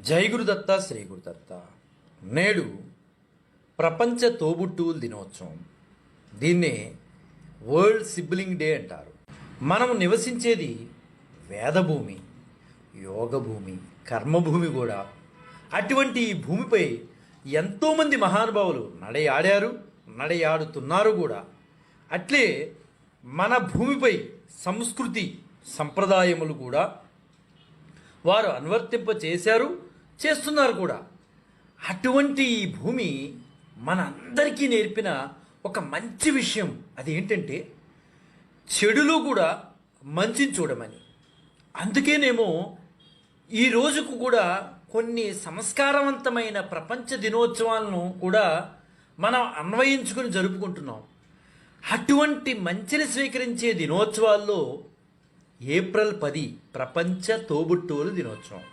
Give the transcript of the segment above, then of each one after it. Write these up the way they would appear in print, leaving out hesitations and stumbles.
జై గురుదత్త శ్రీ గురుదత్త. నేడు ప్రపంచ తోబుట్టువుల దినోత్సవం. దీన్నే వరల్డ్ సిబ్లింగ్ డే అంటారు. మనం నివసించేది వేదభూమి, యోగభూమి, కర్మభూమి కూడా. అటువంటి ఈ భూమిపై ఎంతోమంది మహానుభావులు నడయాడారు, నడయాడుతున్నారు కూడా. అట్లే మన భూమిపై సంస్కృతి సంప్రదాయములు కూడా వారు అనువర్తింప చేశారు, చేస్తున్నారు కూడా. అటువంటి ఈ భూమి మనందరికీ నేర్పిన ఒక మంచి విషయం అదేంటంటే చెడులో కూడా మంచిని చూడమని. అందుకేనేమో ఈ రోజుకు కూడా కొన్ని సంస్కారవంతమైన ప్రపంచ దినోత్సవాలను కూడా మనం అన్వయించుకుని జరుపుకుంటున్నాం. అటువంటి మంచిని స్వీకరించే దినోత్సవాల్లో ఏప్రిల్ 10 ప్రపంచ తోబుట్టువుల దినోత్సవం.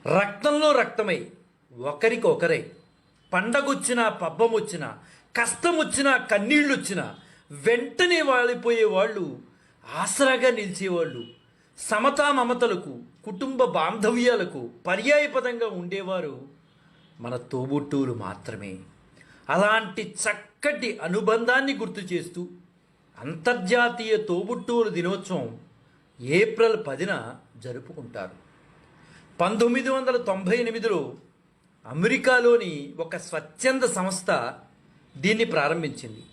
రక్తంలో రక్తమై ఒకరికొకరై పండగొచ్చినా, పబ్బం వచ్చినా, కష్టం వచ్చినా, కన్నీళ్ళు వచ్చినా వెంటనే వాలిపోయే వాళ్ళు, ఆసరాగా నిలిచేవాళ్ళు, సమతా మమతలకు, కుటుంబ బాంధవ్యాలకు పర్యాయపదంగా ఉండేవారు మన తోబుట్టువులు మాత్రమే. అలాంటి చక్కటి అనుబంధాన్ని గుర్తు చేస్తూ అంతర్జాతీయ తోబుట్టువుల దినోత్సవం ఏప్రిల్ 10న జరుపుకుంటారు. 1998లో అమెరికాలోని ఒక స్వచ్ఛంద సంస్థ దీన్ని ప్రారంభించింది.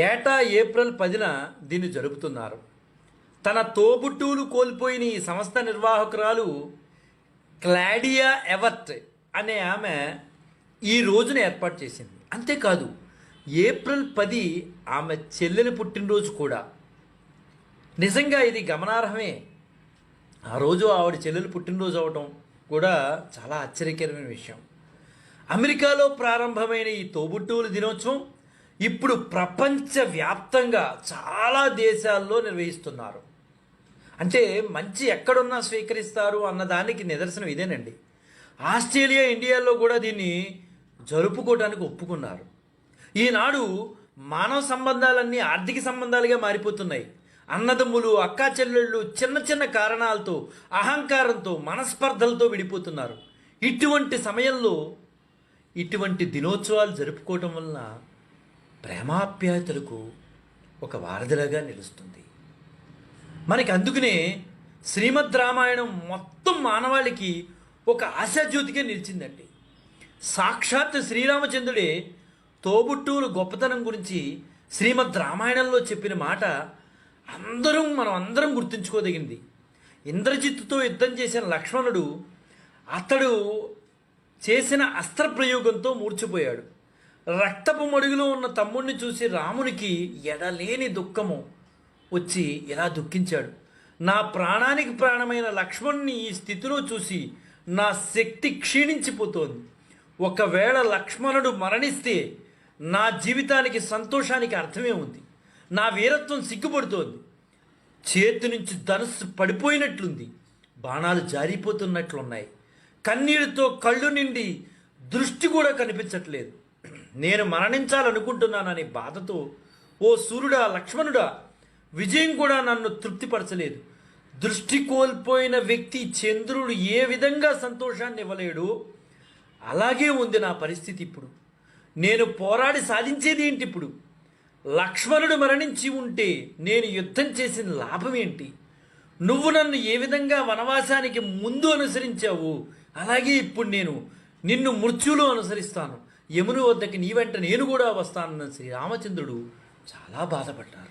ఏటా ఏప్రిల్ 10న దీన్ని జరుపుతున్నారు. తన తోబుట్టువులు కోల్పోయిన ఈ సంస్థ నిర్వాహకురాలు క్లాడియా ఎవర్ట్ అనే ఆమె ఈ రోజున ఏర్పాటు చేసింది. అంతేకాదు ఏప్రిల్ 10 ఆమె చెల్లెలి పుట్టినరోజు కూడా. నిజంగా ఇది గమనార్హమే. ఆ రోజు ఆవిడ చెల్లెలు పుట్టినరోజు అవడం కూడా చాలా ఆశ్చర్యకరమైన విషయం. అమెరికాలో ప్రారంభమైన ఈ తోబుట్టువుల దినోత్సవం ఇప్పుడు ప్రపంచవ్యాప్తంగా చాలా దేశాల్లో నిర్వహిస్తున్నారు. అంటే మంచి ఎక్కడున్నా స్వీకరిస్తారు అన్నదానికి నిదర్శనం ఇదేనండి. ఆస్ట్రేలియా, ఇండియాలో కూడా దీన్ని జరుపుకోవడానికి ఒప్పుకున్నారు. ఈనాడు మానవ సంబంధాలన్నీ ఆర్థిక సంబంధాలుగా మారిపోతున్నాయి. అన్నదమ్ములు, అక్కా చెల్లెళ్ళు చిన్న చిన్న కారణాలతో, అహంకారంతో, మనస్పర్ధలతో విడిపోతున్నారు. ఇటువంటి సమయంలో ఇటువంటి దినోత్సవాలు జరుపుకోవటం వలన ప్రేమాప్యాయతలకు ఒక వారధిలాగా నిలుస్తుంది. మనకి అందుకనే శ్రీమద్ రామాయణం మొత్తం మానవాళికి ఒక ఆశాజ్యోతిగా నిలిచిందండి. సాక్షాత్ శ్రీరామచంద్రుడే తోబుట్టువుల గొప్పతనం గురించి శ్రీమద్ రామాయణంలో చెప్పిన మాట మనం అందరం గుర్తుంచుకోదగింది. ఇంద్రజిత్తుతో యుద్ధం చేసిన లక్ష్మణుడు అతడు చేసిన అస్త్ర ప్రయోగంతో మూర్చిపోయాడు. రక్తపు మడుగులో ఉన్న తమ్ముడిని చూసి రామునికి ఎడలేని దుఃఖము వచ్చి ఇలా దుఃఖించాడు. నా ప్రాణానికి ప్రాణమైన లక్ష్మణుని ఈ స్థితిలో చూసి నా శక్తి క్షీణించిపోతోంది. ఒకవేళ లక్ష్మణుడు మరణిస్తే నా జీవితానికి, సంతోషానికి అర్థమే ఉంది. నా వీరత్వం సిగ్గుపడుతోంది. చేతి నుంచి ధనుస్సు పడిపోయినట్లుంది. బాణాలు జారిపోతున్నట్లున్నాయి. కన్నీళ్లతో కళ్ళు నిండి దృష్టి కూడా కనిపించట్లేదు. నేను మరణించాలనుకుంటున్నానని బాధతో, ఓ సూర్యుడా, లక్ష్మణుడా, విజయం కూడా నన్ను తృప్తిపరచలేదు. దృష్టి కోల్పోయిన వ్యక్తి చంద్రుడు ఏ విధంగా సంతోషాన్ని ఇవ్వలేడు, అలాగే ఉంది నా పరిస్థితి ఇప్పుడు. నేను పోరాడి సాధించేది ఏంటి ఇప్పుడు? లక్ష్మణుడు మరణించి ఉంటే నేను యుద్ధం చేసిన లాభం ఏంటి? నువ్వు నన్ను ఏ విధంగా వనవాసానికి ముందు అనుసరించావు, అలాగే ఇప్పుడు నేను నిన్ను మృత్యులో అనుసరిస్తాను. యముని వద్దకి నీ వెంట నేను కూడా వస్తానన్న శ్రీరామచంద్రుడు చాలా బాధపడ్డారు.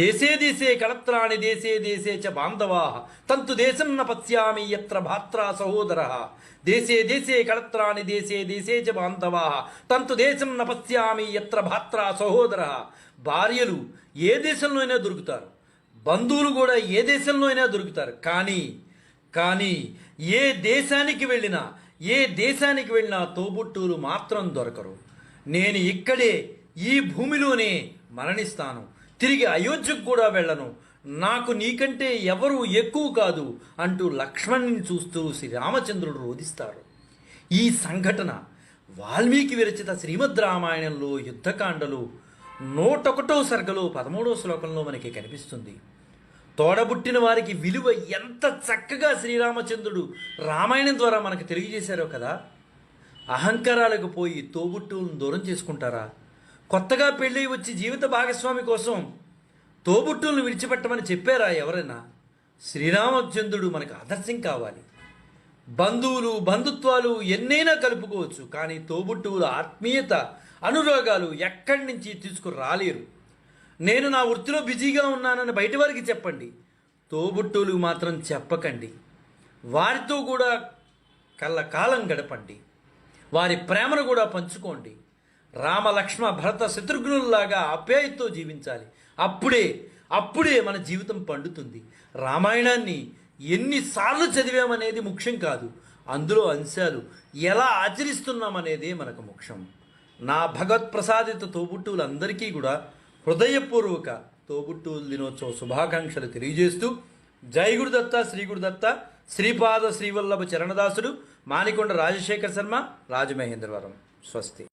దేశే దేశే కళత్రాణి దేశే దేశే చ బాంధవా తంతు దేశం న పశ్యామి యత్ర భాత్రా సహోదర. దేశే దేశే కళత్రాణి దేశే దేశే చ బాంధవా తంతు దేశం న పశ్యామి యత్ర భాత్రా సహోదర. భార్యలు ఏ దేశంలో అయినా దొరుకుతారు, బంధువులు కూడా ఏ దేశంలో అయినా దొరుకుతారు. కానీ ఏ దేశానికి వెళ్ళినా తోబుట్టువులు మాత్రం దొరకరు. నేను ఇక్కడే ఈ భూమిలోనే మరణిస్తాను, తిరిగి అయోధ్యకు కూడా వెళ్ళను, నాకు నీకంటే ఎవరు ఎక్కువ కాదు అంటూ లక్ష్మణుని చూస్తూ శ్రీరామచంద్రుడు రోధిస్తారు. ఈ సంఘటన వాల్మీకి విరచిత శ్రీమద్ రామాయణంలో యుద్ధకాండలో 101వ సర్గలో 13వ శ్లోకంలో మనకి కనిపిస్తుంది. తోడబుట్టిన వారికి విలువ ఎంత చక్కగా శ్రీరామచంద్రుడు రామాయణం ద్వారా మనకు తెలియజేశారో కదా. అహంకారాలకు పోయి తోబుట్టువులను దూరం చేసుకుంటారా? కొత్తగా పెళ్ళి వచ్చి జీవిత భాగస్వామి కోసం తోబుట్టువులను విడిచిపెట్టమని చెప్పారా ఎవరైనా? శ్రీరామచంద్రుడు మనకు ఆదర్శం కావాలి. బంధువులు బంధుత్వాలు ఎన్నైనా కలుపుకోవచ్చు, కానీ తోబుట్టువుల ఆత్మీయత అనురాగాలు ఎక్కడి నుంచి తీసుకురాలేరు. నేను నా వృత్తిలో బిజీగా ఉన్నానని బయట వారికి చెప్పండి, తోబుట్టువులు మాత్రం చెప్పకండి. వారితో కూడా కళ్ళకాలం గడపండి, వారి ప్రేమను కూడా పంచుకోండి. రామ లక్ష్మణ భరత శత్రుఘ్నుల్లాగా ఆప్యాయతతో జీవించాలి. అప్పుడే మన జీవితం పండుతుంది. రామాయణాన్ని ఎన్నిసార్లు చదివామనేది ముఖ్యం కాదు, అందులో అంశాలు ఎలా ఆచరిస్తున్నామనేదే మనకు ముఖ్యం. నా భగవత్ప్రసాదిత తోబుట్టువులందరికీ కూడా హృదయపూర్వక తోబుట్టువుల దినోత్సవ శుభాకాంక్షలు తెలియజేస్తూ, జై గురుదత్త, శ్రీ గురుదత్త, శ్రీపాద శ్రీవల్లభ చరణదాసుడు, మానికొండ రాజశేఖర శర్మ, రాజమహేంద్రవరం. స్వస్తి.